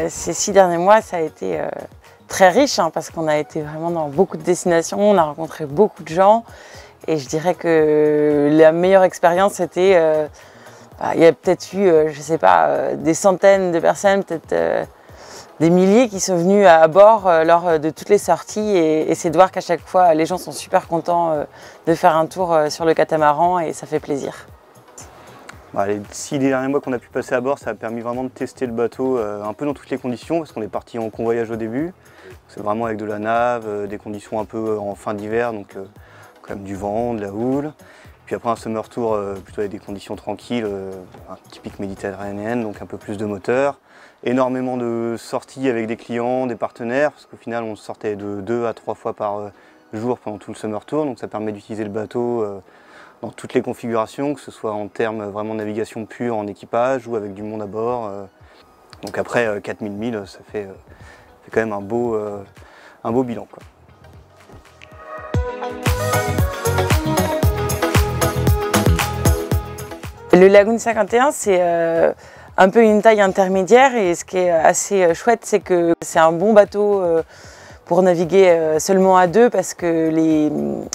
ces 6 derniers mois, ça a été très riche parce qu'on a été vraiment dans beaucoup de destinations, on a rencontré beaucoup de gens et je dirais que la meilleure expérience c'était, il y a peut-être eu, je sais pas, des centaines de personnes, peut-être des milliers qui sont venus à bord lors de toutes les sorties et c'est de voir qu'à chaque fois les gens sont super contents de faire un tour sur le catamaran et ça fait plaisir. Les 6 derniers mois qu'on a pu passer à bord, ça a permis vraiment de tester le bateau un peu dans toutes les conditions parce qu'on est parti en convoyage au début. C'est vraiment avec de la nave, des conditions un peu en fin d'hiver, donc quand même du vent, de la houle. Puis après un summer tour plutôt avec des conditions tranquilles, typique méditerranéenne, donc un peu plus de moteur. Énormément de sorties avec des clients, des partenaires, parce qu'au final on sortait de 2 à 3 fois par jour pendant tout le summer tour, donc ça permet d'utiliser le bateau dans toutes les configurations, que ce soit en termes vraiment de navigation pure en équipage ou avec du monde à bord. Donc après 4000 milles, ça fait quand même un beau bilan, quoi. Le Lagoon 51, c'est un peu une taille intermédiaire et ce qui est assez chouette, c'est que c'est un bon bateau pour naviguer seulement à 2 parce que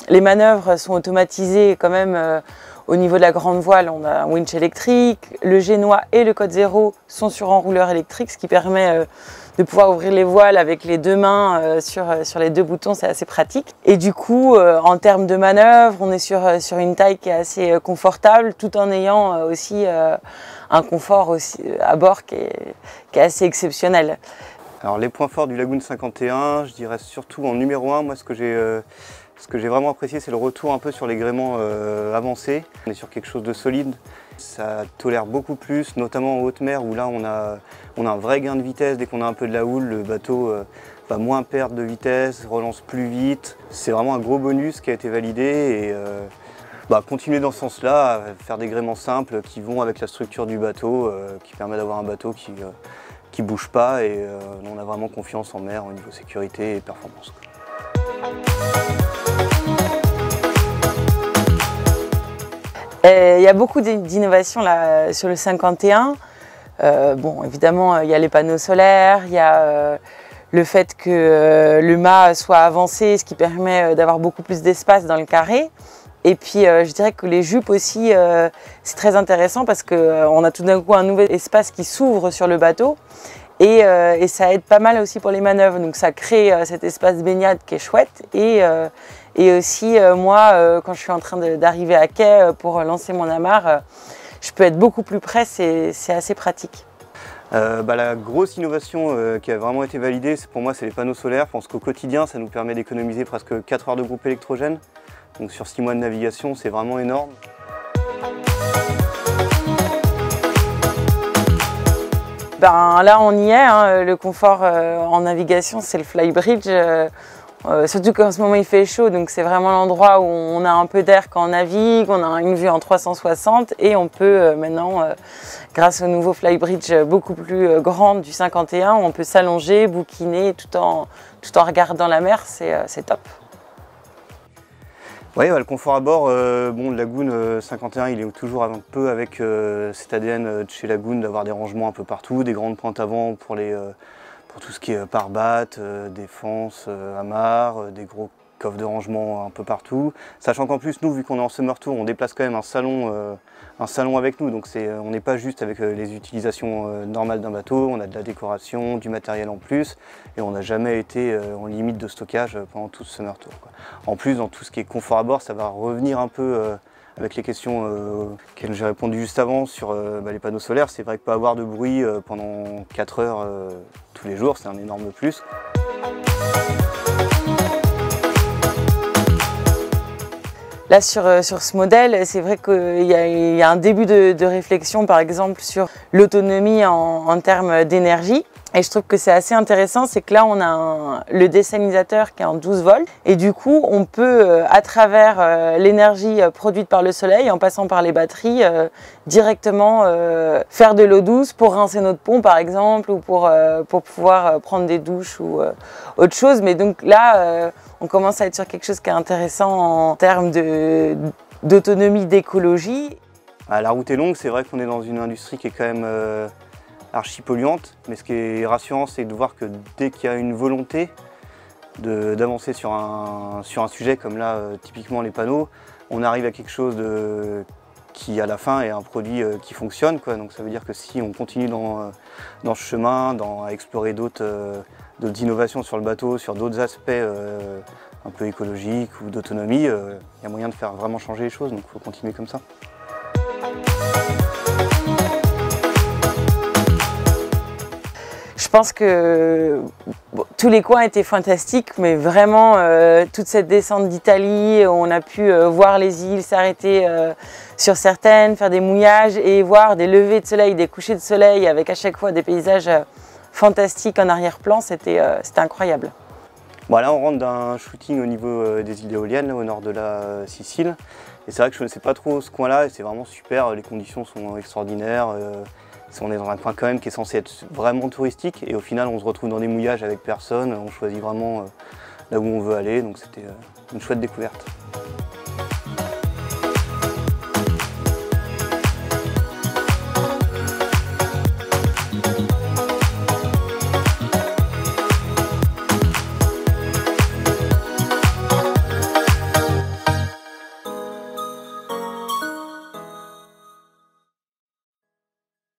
les manœuvres sont automatisées quand même au niveau de la grande voile. On a un winch électrique, le génois et le code 0 sont sur enrouleur électrique, ce qui permet de pouvoir ouvrir les voiles avec les 2 mains sur les 2 boutons, c'est assez pratique. Et du coup, en termes de manœuvre, on est sur une taille qui est assez confortable, tout en ayant aussi un confort aussi à bord qui est assez exceptionnel. Alors les points forts du Lagoon 51, je dirais surtout en numéro 1, moi ce que j'ai vraiment apprécié, c'est le retour un peu sur les gréements avancés. On est sur quelque chose de solide, ça tolère beaucoup plus, notamment en haute mer où là on a un vrai gain de vitesse. Dès qu'on a un peu de la houle, le bateau va moins perdre de vitesse, relance plus vite. C'est vraiment un gros bonus qui a été validé et continuer dans ce sens-là, faire des gréements simples qui vont avec la structure du bateau, qui permet d'avoir un bateau qui bouge pas et on a vraiment confiance en mer au niveau sécurité et performance. Il y a beaucoup d'innovations là sur le 51. Bon, évidemment, il y a les panneaux solaires, il y a le fait que le mât soit avancé, ce qui permet d'avoir beaucoup plus d'espace dans le carré. Et puis, je dirais que les jupes aussi, c'est très intéressant parce qu'on a tout d'un coup un nouvel espace qui s'ouvre sur le bateau. Et ça aide pas mal aussi pour les manœuvres. Donc ça crée cet espace de baignade qui est chouette. Et aussi, moi, quand je suis en train d'arriver à quai pour lancer mon amarre, je peux être beaucoup plus près, c'est assez pratique. La grosse innovation qui a vraiment été validée, pour moi, c'est les panneaux solaires. Je pense qu'au quotidien, ça nous permet d'économiser presque 4 heures de groupe électrogène. Donc sur 6 mois de navigation, c'est vraiment énorme. Là, on y est, le confort en navigation, c'est le flybridge. Surtout qu'en ce moment il fait chaud, donc c'est vraiment l'endroit où on a un peu d'air quand on navigue, on a une vue en 360 et on peut maintenant, grâce au nouveau flybridge beaucoup plus grand du 51, on peut s'allonger, bouquiner tout en regardant la mer, c'est top. Oui, le confort à bord, le Lagoon 51, il est toujours un peu avec cet ADN de chez Lagoon d'avoir des rangements un peu partout, des grandes pointes avant pour tout ce qui est pare-batte, défense, amarre, des gros coffres de rangement un peu partout. Sachant qu'en plus, nous, vu qu'on est en summer tour, on déplace quand même un salon avec nous. Donc on n'est pas juste avec les utilisations normales d'un bateau, on a de la décoration, du matériel en plus. Et on n'a jamais été en limite de stockage pendant tout ce summer tour, quoi. En plus, dans tout ce qui est confort à bord, ça va revenir un peu avec les questions auxquelles j'ai répondu juste avant sur les panneaux solaires. C'est vrai que pas avoir de bruit pendant 4 heures tous les jours, c'est un énorme plus. Là, sur ce modèle, c'est vrai qu'il y a un début de réflexion, par exemple, sur l'autonomie en termes d'énergie. Et je trouve que c'est assez intéressant, c'est que là, on a le désalinisateur qui est en 12 volts. Et du coup, on peut, à travers l'énergie produite par le soleil, en passant par les batteries, directement faire de l'eau douce pour rincer notre pont, par exemple, ou pour pouvoir prendre des douches ou autre chose. Mais donc là, on commence à être sur quelque chose qui est intéressant en termes d'autonomie, d'écologie. La route est longue, c'est vrai qu'on est dans une industrie qui est quand même archi polluante. Mais ce qui est rassurant, c'est de voir que dès qu'il y a une volonté d'avancer sur un sujet comme là, typiquement les panneaux, on arrive à quelque chose qui à la fin est un produit qui fonctionne, quoi. Donc ça veut dire que si on continue dans ce chemin, à explorer d'autres innovations sur le bateau, sur d'autres aspects un peu écologiques ou d'autonomie, il y a moyen de faire vraiment changer les choses, donc il faut continuer comme ça. Je pense que tous les coins étaient fantastiques, mais vraiment toute cette descente d'Italie, on a pu voir les îles, s'arrêter sur certaines, faire des mouillages et voir des levées de soleil, des couchers de soleil avec à chaque fois des paysages fantastiques en arrière-plan, c'était incroyable. Bon, là on rentre d'un shooting au niveau des îles éoliennes, là, au nord de la Sicile. Et c'est vrai que je ne sais pas trop ce coin-là, et c'est vraiment super, les conditions sont extraordinaires. On est dans un coin quand même qui est censé être vraiment touristique, et au final on se retrouve dans des mouillages avec personne, on choisit vraiment là où on veut aller, donc c'était une chouette découverte.